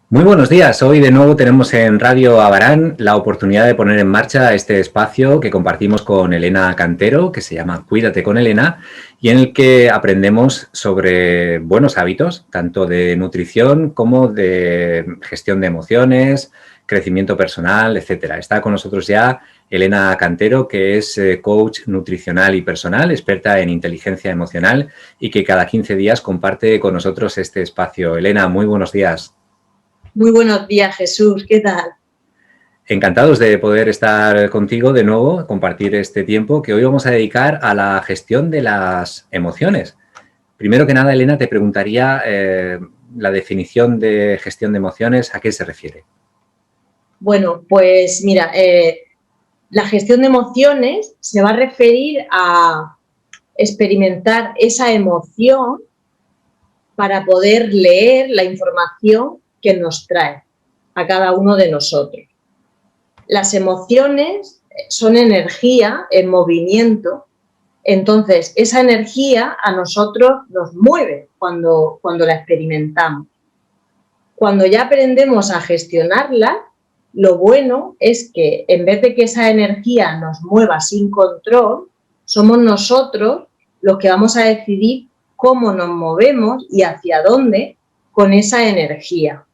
Muy buenos días. Hoy de nuevo tenemos en Radio Abarán la oportunidad de poner en marcha este espacio que compartimos con Elena Cantero, que se llama Cuídate con Elena, y en el que aprendemos sobre buenos hábitos, tanto de nutrición como de gestión de emociones, crecimiento personal, etcétera. Está con nosotros ya Elena Cantero, que es coach nutricional y personal, experta en inteligencia emocional y que cada 15 días comparte con nosotros este espacio. Elena, muy buenos días. Muy buenos días, Jesús. ¿Qué tal? Encantados de poder estar contigo de nuevo, compartir este tiempo que hoy vamos a dedicar a la gestión de las emociones. Primero que nada, Elena, te preguntaría la definición de gestión de emociones, ¿a qué se refiere? Bueno, pues mira, la gestión de emociones se va a referir a experimentar esa emoción para poder leer la información que nos trae a cada uno de nosotros. Las emociones son energía en movimiento, entonces esa energía a nosotros nos mueve cuando la experimentamos. Cuando ya aprendemos a gestionarla, lo bueno es que en vez de que esa energía nos mueva sin control, somos nosotros los que vamos a decidir cómo nos movemos y hacia dónde con esa energía.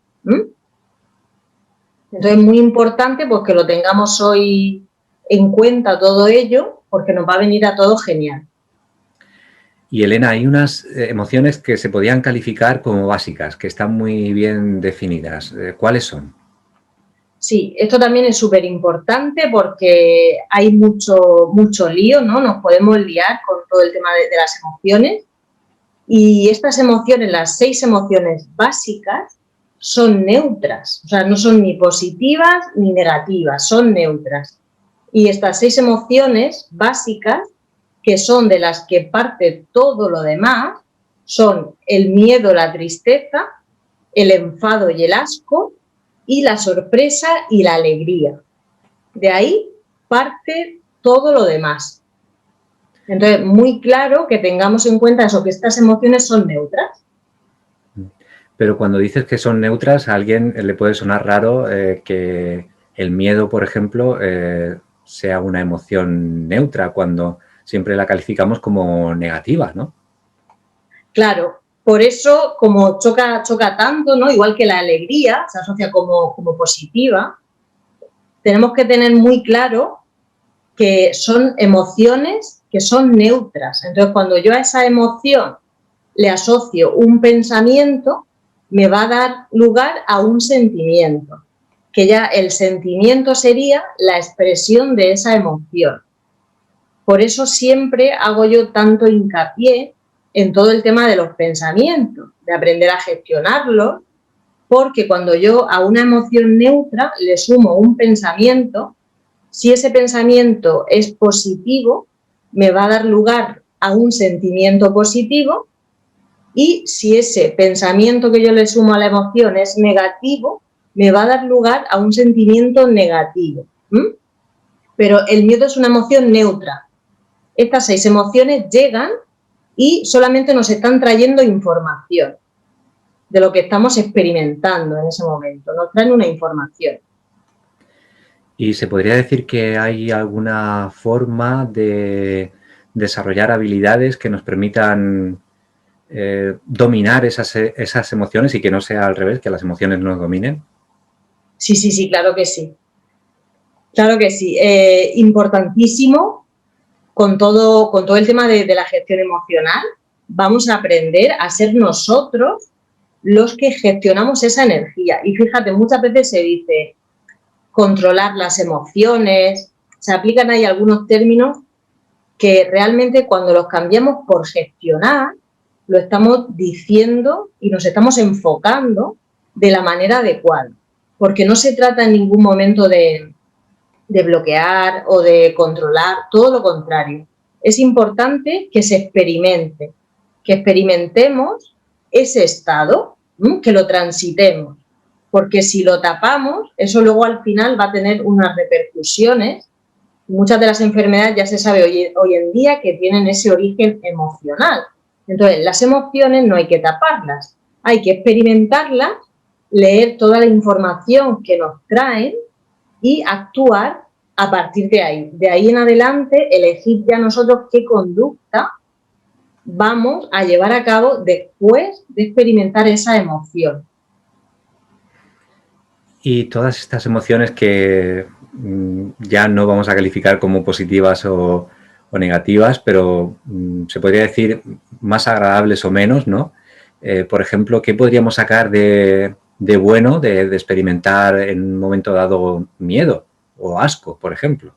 Entonces es muy importante pues, que lo tengamos hoy en cuenta todo ello, porque nos va a venir a todos genial. Y Elena, hay unas emociones que se podían calificar como básicas, que están muy bien definidas. ¿Cuáles son? Sí, esto también es súper importante porque hay mucho lío, ¿no? Nos podemos liar con todo el tema de las emociones. Y estas emociones, las 6 emociones básicas, son neutras. O sea, no son ni positivas ni negativas, son neutras. Y estas 6 emociones básicas, que son de las que parte todo lo demás, son el miedo, la tristeza, el enfado y el asco, y la sorpresa y la alegría. De ahí parte todo lo demás. Entonces, muy claro que tengamos en cuenta eso, que estas emociones son neutras. Pero cuando dices que son neutras, a alguien le puede sonar raro que el miedo, por ejemplo, sea una emoción neutra cuando siempre la calificamos como negativa, ¿no? Claro, por eso, como choca tanto, ¿no? Igual que la alegría se asocia como positiva, tenemos que tener muy claro que son emociones que son neutras. Entonces, cuando yo a esa emoción le asocio un pensamiento, me va a dar lugar a un sentimiento, que ya el sentimiento sería la expresión de esa emoción. Por eso siempre hago yo tanto hincapié en todo el tema de los pensamientos, de aprender a gestionarlos, porque cuando yo a una emoción neutra le sumo un pensamiento, si ese pensamiento es positivo, me va a dar lugar a un sentimiento positivo, y si ese pensamiento que yo le sumo a la emoción es negativo, me va a dar lugar a un sentimiento negativo. Pero el miedo es una emoción neutra. Estas 6 emociones llegan y solamente nos están trayendo información de lo que estamos experimentando en ese momento. Nos traen una información. Y se podría decir que hay alguna forma de desarrollar habilidades que nos permitan dominar esas emociones y que no sea al revés, que las emociones nos dominen. Sí, claro que sí. Claro que sí. Importantísimo con todo el tema de la gestión emocional. Vamos a aprender a ser nosotros los que gestionamos esa energía. Y fíjate, muchas veces se dice controlar las emociones, se aplican ahí algunos términos que realmente cuando los cambiamos por gestionar, lo estamos diciendo y nos estamos enfocando de la manera adecuada. Porque no se trata en ningún momento de bloquear o de controlar, todo lo contrario. Es importante que se experimente, que experimentemos ese estado, que lo transitemos, porque si lo tapamos, eso luego al final va a tener unas repercusiones. Muchas de las enfermedades ya se sabe hoy en día que tienen ese origen emocional. Entonces, las emociones no hay que taparlas, hay que experimentarlas leer toda la información que nos traen y actuar a partir de ahí. De ahí en adelante, elegir ya nosotros qué conducta vamos a llevar a cabo después de experimentar esa emoción. Y todas estas emociones que ya no vamos a calificar como positivas o negativas, pero se podría decir más agradables o menos, ¿no? Por ejemplo, ¿qué podríamos sacar de bueno de experimentar en un momento dado miedo o asco, por ejemplo?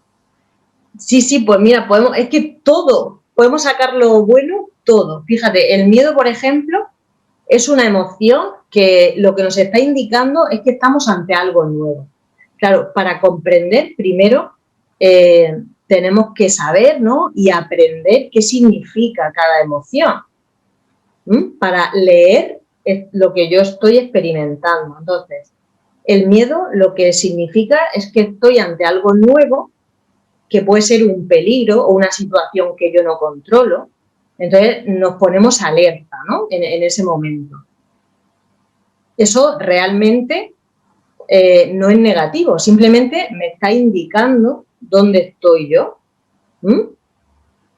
Sí, pues mira, es que todo, podemos sacar lo bueno, todo. Fíjate, el miedo, por ejemplo, es una emoción que lo que nos está indicando es que estamos ante algo nuevo. Claro, para comprender, primero, tenemos que saber, ¿no? Y aprender qué significa cada emoción. Para leer lo que yo estoy experimentando. Entonces, el miedo lo que significa es que estoy ante algo nuevo, que puede ser un peligro o una situación que yo no controlo. Entonces, nos ponemos alerta, ¿no? En ese momento. Eso realmente no es negativo, simplemente me está indicando dónde estoy yo.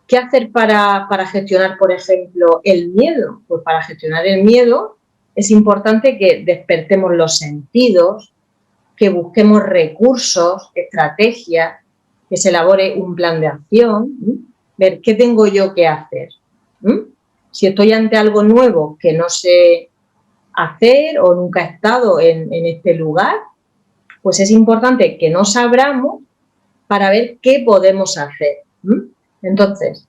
¿Qué hacer para gestionar, por ejemplo, el miedo? Pues para gestionar el miedo es importante que despertemos los sentidos, que busquemos recursos, estrategias, que se elabore un plan de acción, ver qué tengo yo que hacer. Si estoy ante algo nuevo que no sé hacer o nunca he estado en este lugar, pues es importante que nos abramos para ver qué podemos hacer. Entonces,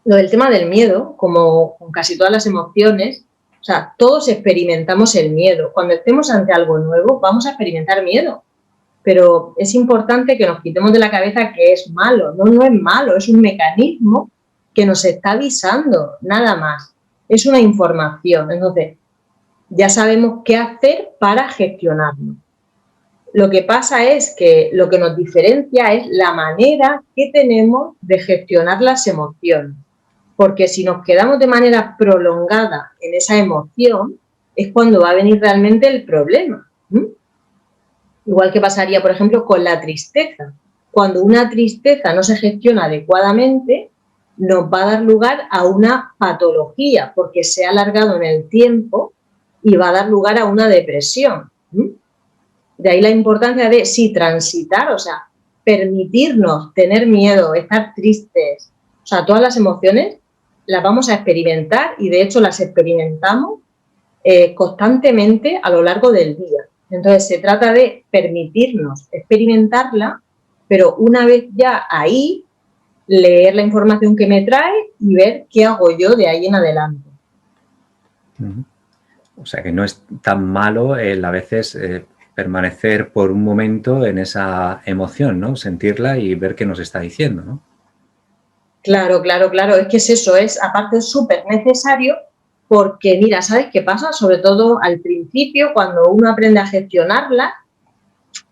lo del tema del miedo, como con casi todas las emociones, o sea, todos experimentamos el miedo. Cuando estemos ante algo nuevo, vamos a experimentar miedo. Pero es importante que nos quitemos de la cabeza que es malo. No es malo, es un mecanismo que nos está avisando, nada más. Es una información. Entonces, ya sabemos qué hacer para gestionarlo. Lo que pasa es que lo que nos diferencia es la manera que tenemos de gestionar las emociones. Porque si nos quedamos de manera prolongada en esa emoción, es cuando va a venir realmente el problema. Igual que pasaría, por ejemplo, con la tristeza. Cuando una tristeza no se gestiona adecuadamente, nos va a dar lugar a una patología, porque se ha alargado en el tiempo y va a dar lugar a una depresión. De ahí la importancia de, sí, transitar, o sea, permitirnos tener miedo, estar tristes, o sea, todas las emociones las vamos a experimentar y de hecho las experimentamos constantemente a lo largo del día. Entonces se trata de permitirnos experimentarla, pero una vez ya ahí, leer la información que me trae y ver qué hago yo de ahí en adelante. O sea que no es tan malo el a veces permanecer por un momento en esa emoción, ¿no? Sentirla y ver qué nos está diciendo, ¿no? Claro, es que es eso, aparte súper necesario porque, mira, ¿sabes qué pasa? Sobre todo al principio, cuando uno aprende a gestionarla,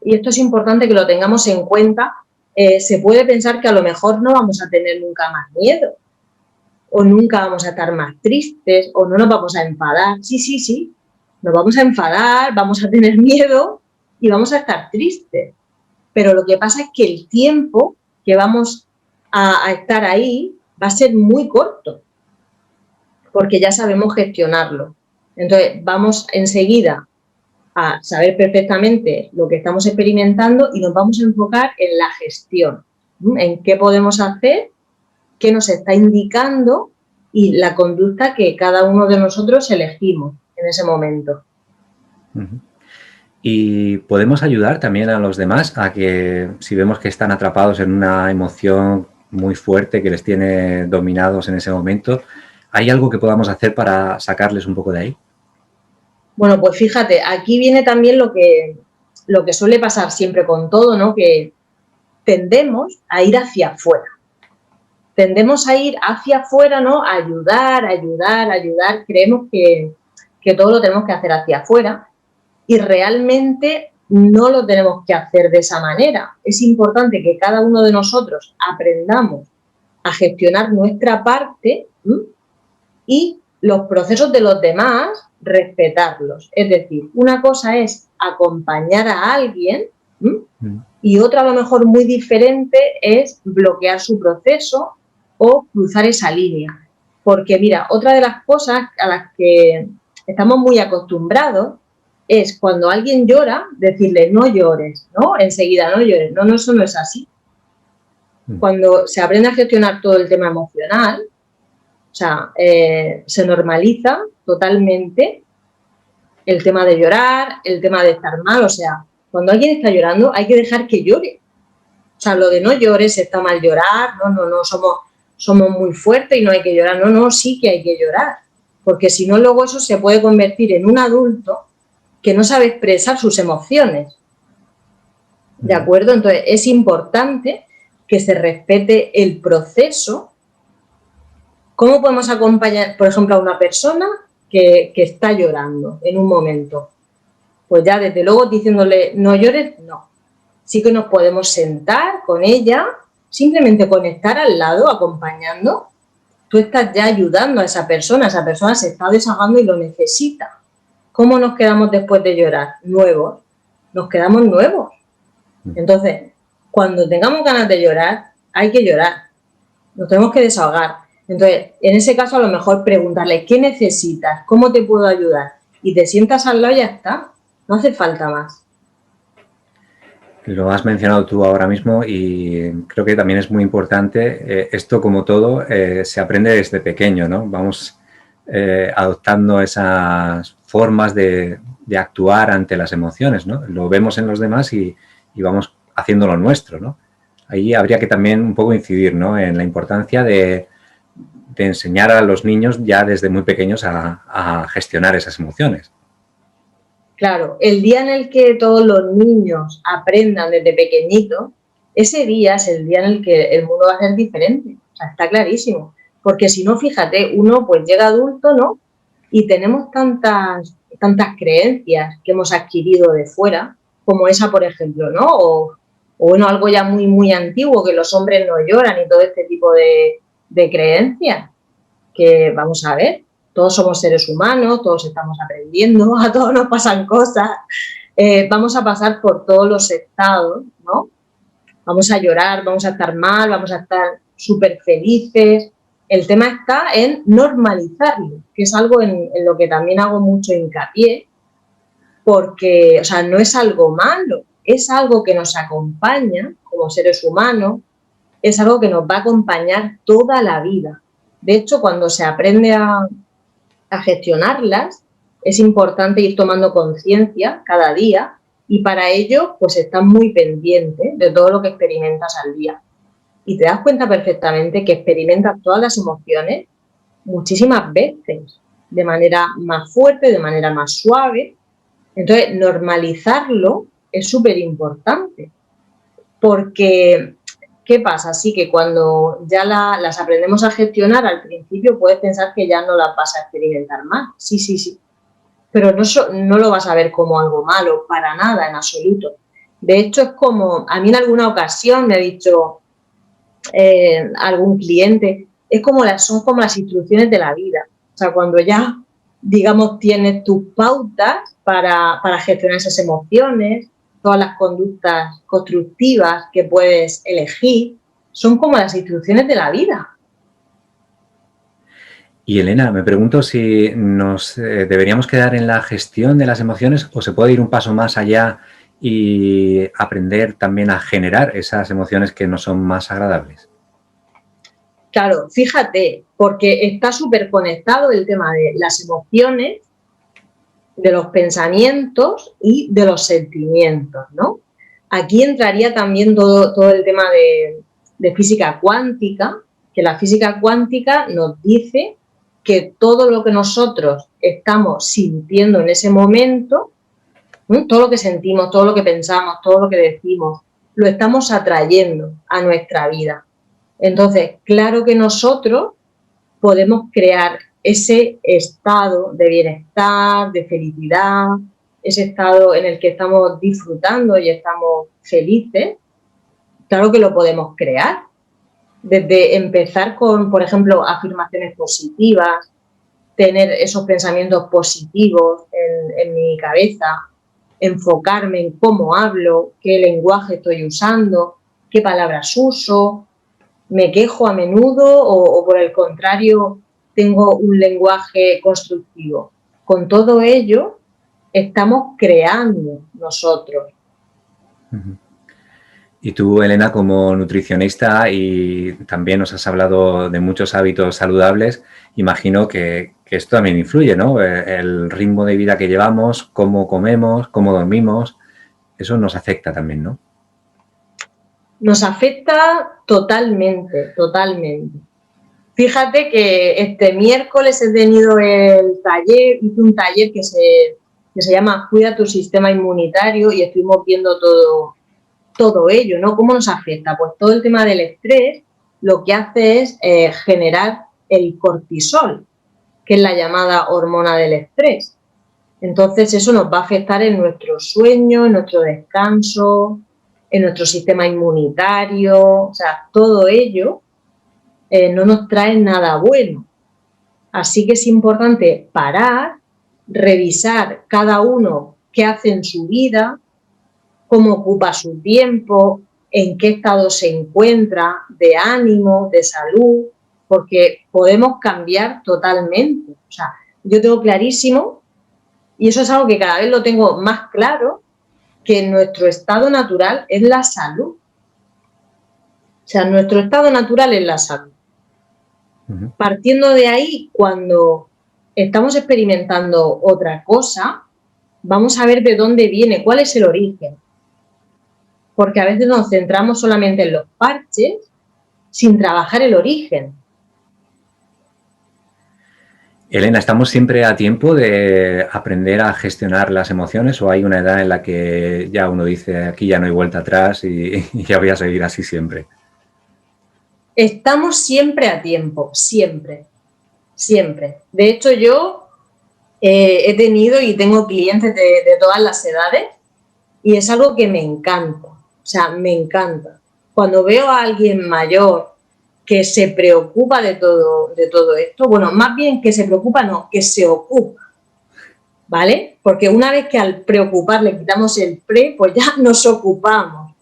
y esto es importante que lo tengamos en cuenta, se puede pensar que a lo mejor no vamos a tener nunca más miedo, o nunca vamos a estar más tristes, o no nos vamos a enfadar. Sí, nos vamos a enfadar, vamos a tener miedo y vamos a estar tristes. Pero lo que pasa es que el tiempo que vamos a estar ahí va a ser muy corto, porque ya sabemos gestionarlo. Entonces, vamos enseguida a saber perfectamente lo que estamos experimentando y nos vamos a enfocar en la gestión, en qué podemos hacer, qué nos está indicando y la conducta que cada uno de nosotros elegimos en ese momento. Y podemos ayudar también a los demás a que si vemos que están atrapados en una emoción muy fuerte que les tiene dominados en ese momento, ¿hay algo que podamos hacer para sacarles un poco de ahí? Bueno, pues fíjate, aquí viene también lo que suele pasar siempre con todo, ¿no? Que tendemos a ir hacia afuera. Tendemos a ir hacia afuera, ¿no? A ayudar. Creemos que todo lo tenemos que hacer hacia afuera y realmente no lo tenemos que hacer de esa manera. Es importante que cada uno de nosotros aprendamos a gestionar nuestra parte y los procesos de los demás respetarlos. Es decir, una cosa es acompañar a alguien y otra a lo mejor muy diferente es bloquear su proceso o cruzar esa línea. Porque mira, otra de las cosas a las que estamos muy acostumbrados es cuando alguien llora, decirle no llores, ¿no? Enseguida no llores. No, eso no es así. Cuando se aprende a gestionar todo el tema emocional, o sea, se normaliza totalmente el tema de llorar, el tema de estar mal. O sea, cuando alguien está llorando hay que dejar que llore. O sea, lo de no llores, está mal llorar, no, somos muy fuertes y no hay que llorar. No, sí que hay que llorar. Porque si no, luego eso se puede convertir en un adulto que no sabe expresar sus emociones. ¿De acuerdo? Entonces, es importante que se respete el proceso. ¿Cómo podemos acompañar, por ejemplo, a una persona que está llorando en un momento? Pues ya, desde luego, diciéndole no llores, no. Sí que nos podemos sentar con ella, simplemente conectar al lado, acompañando. Tú estás ya ayudando a esa persona se está desahogando y lo necesita. ¿Cómo nos quedamos después de llorar? Nuevos. Nos quedamos nuevos. Entonces, cuando tengamos ganas de llorar, hay que llorar. Nos tenemos que desahogar. Entonces, en ese caso, a lo mejor preguntarle, ¿qué necesitas? ¿Cómo te puedo ayudar? Y te sientas al lado y ya está. No hace falta más. Lo has mencionado tú ahora mismo y creo que también es muy importante. Esto, como todo, se aprende desde pequeño, ¿no? Vamos adoptando esas formas de actuar ante las emociones, ¿no? Lo vemos en los demás y vamos haciendo lo nuestro, ¿no? Ahí habría que también un poco incidir, ¿no? En la importancia de enseñar a los niños ya desde muy pequeños a gestionar esas emociones. Claro, el día en el que todos los niños aprendan desde pequeñitos, ese día es el día en el que el mundo va a ser diferente. O sea, está clarísimo. Porque si no, fíjate, uno pues llega adulto, ¿no? Y tenemos tantas creencias que hemos adquirido de fuera, como esa, por ejemplo, ¿no? O bueno, algo ya muy, muy antiguo, que los hombres no lloran y todo este tipo de creencias. Que, vamos a ver, todos somos seres humanos, todos estamos aprendiendo, a todos nos pasan cosas, vamos a pasar por todos los estados, ¿no? Vamos a llorar, vamos a estar mal, vamos a estar súper felices. El tema está en normalizarlo, que es algo en lo que también hago mucho hincapié, porque, o sea, no es algo malo, es algo que nos acompaña como seres humanos, es algo que nos va a acompañar toda la vida. De hecho, cuando se aprende a gestionarlas, es importante ir tomando conciencia cada día y para ello, pues estás muy pendiente de todo lo que experimentas al día. Y te das cuenta perfectamente que experimentas todas las emociones muchísimas veces, de manera más fuerte, de manera más suave. Entonces, normalizarlo es súper importante, porque ¿qué pasa? Sí que cuando ya las aprendemos a gestionar, al principio puedes pensar que ya no las vas a experimentar más. Sí. Pero no lo vas a ver como algo malo, para nada, en absoluto. De hecho, es como, a mí en alguna ocasión me ha dicho algún cliente, son como las instrucciones de la vida. O sea, cuando ya, digamos, tienes tus pautas para gestionar esas emociones, todas las conductas constructivas que puedes elegir, son como las instrucciones de la vida. Y Elena, me pregunto si nos deberíamos quedar en la gestión de las emociones o se puede ir un paso más allá y aprender también a generar esas emociones que no son más agradables. Claro, fíjate, porque está súper conectado el tema de las emociones, de los pensamientos y de los sentimientos, ¿no? Aquí entraría también todo el tema de física cuántica, que la física cuántica nos dice que todo lo que nosotros estamos sintiendo en ese momento, todo lo que sentimos, todo lo que pensamos, todo lo que decimos, lo estamos atrayendo a nuestra vida. Entonces, claro que nosotros podemos crear ese estado de bienestar, de felicidad, ese estado en el que estamos disfrutando y estamos felices, claro que lo podemos crear. Desde empezar con, por ejemplo, afirmaciones positivas, tener esos pensamientos positivos en mi cabeza, enfocarme en cómo hablo, qué lenguaje estoy usando, qué palabras uso, me quejo a menudo o por el contrario tengo un lenguaje constructivo. Con todo ello estamos creando nosotros. Y tú, Elena, como nutricionista y también nos has hablado de muchos hábitos saludables, imagino que esto también influye, ¿no? El ritmo de vida que llevamos, cómo comemos, cómo dormimos, eso nos afecta también, ¿no? Nos afecta totalmente, totalmente. Fíjate que este miércoles he tenido hice un taller que se llama Cuida tu sistema inmunitario y estuvimos viendo todo ello, ¿no? ¿Cómo nos afecta? Pues todo el tema del estrés lo que hace es generar el cortisol, que es la llamada hormona del estrés. Entonces eso nos va a afectar en nuestro sueño, en nuestro descanso, en nuestro sistema inmunitario, o sea, todo ello no nos trae nada bueno. Así que es importante parar, revisar cada uno qué hace en su vida, cómo ocupa su tiempo, en qué estado se encuentra, de ánimo, de salud, porque podemos cambiar totalmente. O sea, yo tengo clarísimo, y eso es algo que cada vez lo tengo más claro, que nuestro estado natural es la salud. O sea, nuestro estado natural es la salud. Partiendo de ahí, cuando estamos experimentando otra cosa, vamos a ver de dónde viene, cuál es el origen. Porque a veces nos centramos solamente en los parches sin trabajar el origen. Elena, ¿estamos siempre a tiempo de aprender a gestionar las emociones o hay una edad en la que ya uno dice aquí ya no hay vuelta atrás y ya voy a seguir así siempre? Estamos siempre a tiempo, siempre, siempre. De hecho, yo he tenido y tengo clientes de todas las edades y es algo que me encanta, o sea, me encanta. Cuando veo a alguien mayor que se preocupa de todo esto, bueno, más bien que se preocupa, no, que se ocupa, ¿vale? Porque una vez que al preocupar le quitamos el pre, pues ya nos ocupamos.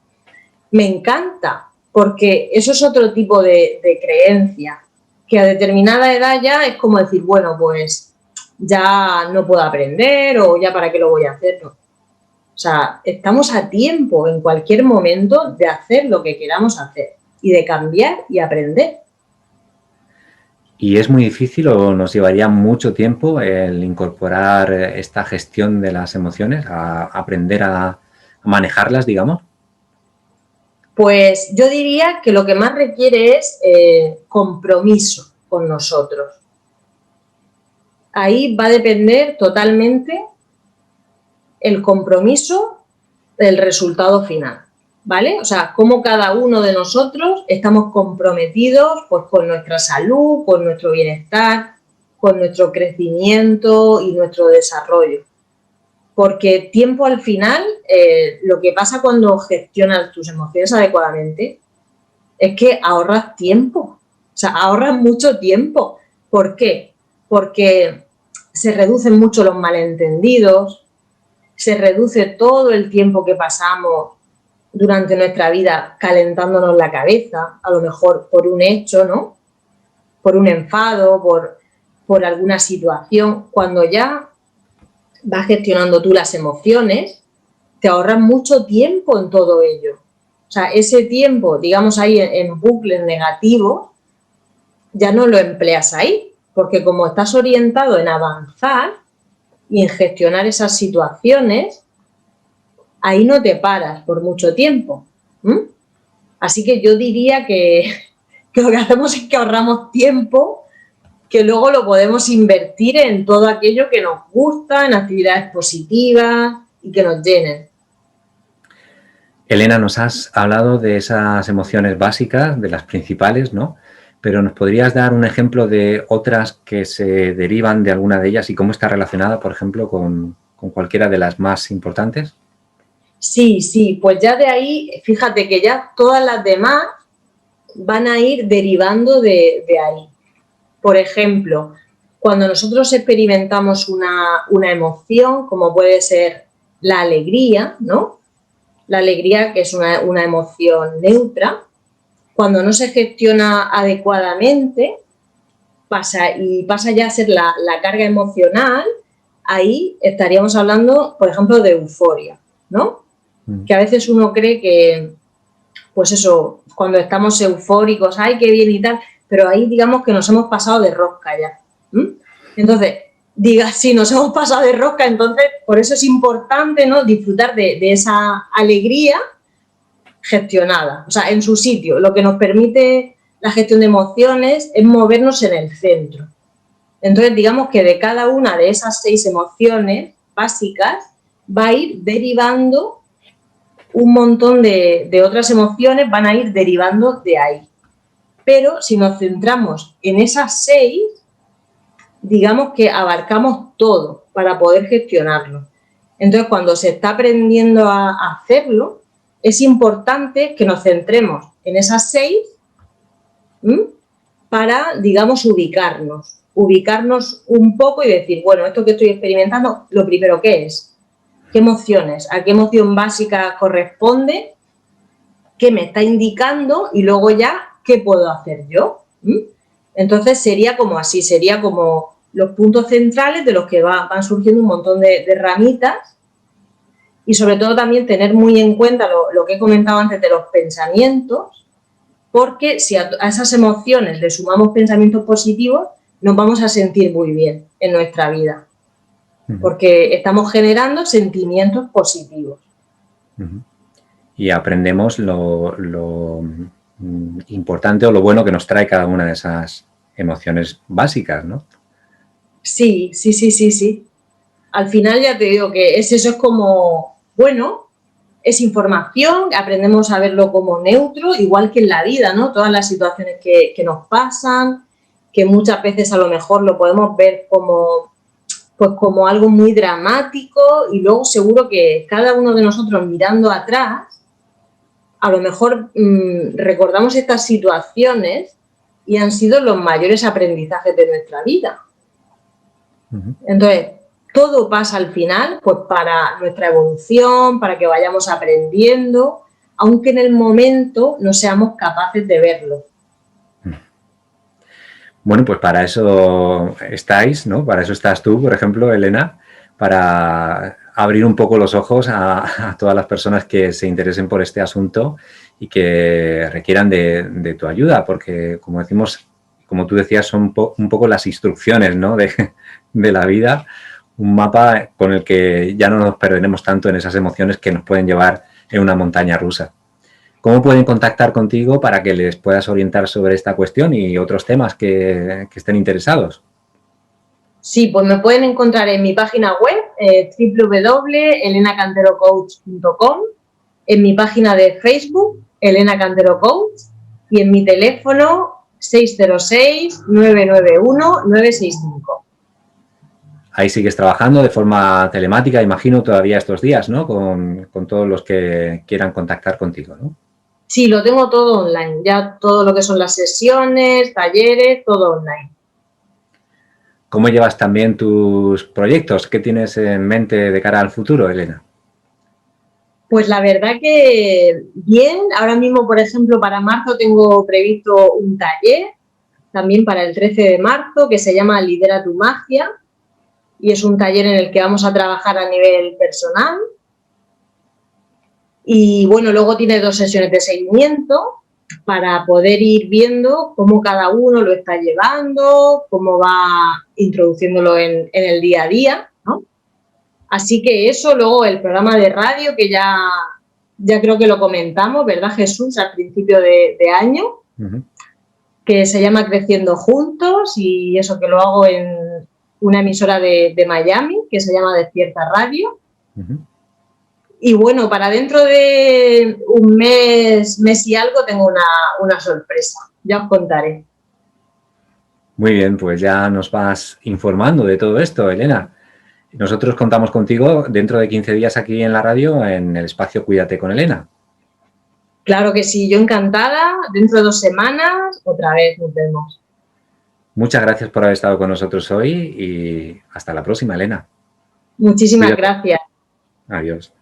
Me encanta, porque eso es otro tipo de creencia, que a determinada edad ya es como decir, bueno, pues ya no puedo aprender o ya para qué lo voy a hacer, no. O sea, estamos a tiempo en cualquier momento de hacer lo que queramos hacer y de cambiar y aprender. ¿Y es muy difícil o nos llevaría mucho tiempo el incorporar esta gestión de las emociones, a aprender a manejarlas, digamos? Pues yo diría que lo que más requiere es compromiso con nosotros. Ahí va a depender totalmente el compromiso del resultado final, ¿vale? O sea, cómo cada uno de nosotros estamos comprometidos pues, con nuestra salud, con nuestro bienestar, con nuestro crecimiento y nuestro desarrollo. Porque tiempo al final, lo que pasa cuando gestionas tus emociones adecuadamente es que ahorras tiempo, o sea, ahorras mucho tiempo. ¿Por qué? Porque se reducen mucho los malentendidos, se reduce todo el tiempo que pasamos durante nuestra vida calentándonos la cabeza, a lo mejor por un hecho, ¿no? Por un enfado, por alguna situación. Cuando ya vas gestionando tú las emociones, te ahorras mucho tiempo en todo ello. O sea, ese tiempo, digamos ahí en bucles negativos, ya no lo empleas ahí, porque como estás orientado en avanzar y en gestionar esas situaciones, ahí no te paras por mucho tiempo. Así que yo diría que lo que hacemos es que ahorramos tiempo que luego lo podemos invertir en todo aquello que nos gusta, en actividades positivas y que nos llenen. Elena, nos has hablado de esas emociones básicas, de las principales, ¿no? Pero ¿nos podrías dar un ejemplo de otras que se derivan de alguna de ellas y cómo está relacionada, por ejemplo, con cualquiera de las más importantes? Sí, pues ya de ahí, fíjate que ya todas las demás van a ir derivando de ahí. Por ejemplo, cuando nosotros experimentamos una emoción, como puede ser la alegría, ¿no? La alegría, que es una emoción neutra, cuando no se gestiona adecuadamente, pasa ya a ser la carga emocional, ahí estaríamos hablando, por ejemplo, de euforia, ¿no? Que a veces uno cree que, pues eso, cuando estamos eufóricos, ¡ay, qué bien y tal! Pero ahí digamos que nos hemos pasado de rosca ya. Entonces, si nos hemos pasado de rosca, entonces por eso es importante, ¿no?, disfrutar de esa alegría gestionada, o sea, en su sitio. Lo que nos permite la gestión de emociones es movernos en el centro. Entonces, digamos que de cada una de esas 6 emociones básicas va a ir derivando un montón de otras emociones, van a ir derivando de ahí. Pero si nos centramos en esas 6, digamos que abarcamos todo para poder gestionarlo. Entonces, cuando se está aprendiendo a hacerlo, es importante que nos centremos en esas 6 para, digamos, ubicarnos un poco y decir, bueno, esto que estoy experimentando, lo primero, ¿qué es? ¿Qué emociones? ¿A qué emoción básica corresponde? ¿Qué me está indicando? Y luego ya, ¿qué puedo hacer yo? Entonces sería como así, sería como los puntos centrales de los que van surgiendo un montón de ramitas, y sobre todo también tener muy en cuenta lo que he comentado antes de los pensamientos, porque si a esas emociones le sumamos pensamientos positivos, nos vamos a sentir muy bien en nuestra vida, porque estamos generando sentimientos positivos. Y aprendemos lo importante o lo bueno que nos trae cada una de esas emociones básicas, ¿no? Sí. Al final ya te digo que eso es como, bueno, es información, aprendemos a verlo como neutro, igual que en la vida, ¿no? Todas las situaciones que nos pasan, que muchas veces a lo mejor lo podemos ver como algo muy dramático, y luego seguro que cada uno de nosotros mirando atrás, a lo mejor recordamos estas situaciones y han sido los mayores aprendizajes de nuestra vida. Entonces, todo pasa al final pues para nuestra evolución, para que vayamos aprendiendo, aunque en el momento no seamos capaces de verlo. Bueno, pues para eso estáis, ¿no? Para eso estás tú, por ejemplo, Elena, para abrir un poco los ojos a todas las personas que se interesen por este asunto y que requieran de tu ayuda, porque, como decimos, como tú decías, son un poco las instrucciones, ¿no?, de la vida, un mapa con el que ya no nos perderemos tanto en esas emociones que nos pueden llevar en una montaña rusa. ¿Cómo pueden contactar contigo para que les puedas orientar sobre esta cuestión y otros temas que estén interesados? Sí, pues me pueden encontrar en mi página web, www.elenacanterocoach.com, en mi página de Facebook, Elena Cantero Coach, y en mi teléfono 606-991-965. Ahí sigues trabajando de forma telemática, imagino, todavía estos días, ¿no? Con todos los que quieran contactar contigo, ¿no? Sí, lo tengo todo online, ya todo lo que son las sesiones, talleres, todo online. ¿Cómo llevas también tus proyectos? ¿Qué tienes en mente de cara al futuro, Elena? Pues la verdad que bien. Ahora mismo, por ejemplo, para marzo tengo previsto un taller, también para el 13 de marzo, que se llama Lidera tu magia, y es un taller en el que vamos a trabajar a nivel personal. Y bueno, luego tiene 2 sesiones de seguimiento para poder ir viendo cómo cada uno lo está llevando, cómo va introduciéndolo en el día a día, ¿no? Así que eso, luego el programa de radio, que ya creo que lo comentamos, ¿verdad, Jesús?, al principio de año, que se llama Creciendo Juntos, y eso que lo hago en una emisora de Miami, que se llama Despierta Radio. Y bueno, para dentro de un mes y algo, tengo una sorpresa. Ya os contaré. Muy bien, pues ya nos vas informando de todo esto, Elena. Nosotros contamos contigo dentro de 15 días aquí en la radio, en el espacio Cuídate con Elena. Claro que sí, yo encantada. Dentro de 2 semanas, otra vez nos vemos. Muchas gracias por haber estado con nosotros hoy y hasta la próxima, Elena. Muchísimas gracias. Adiós.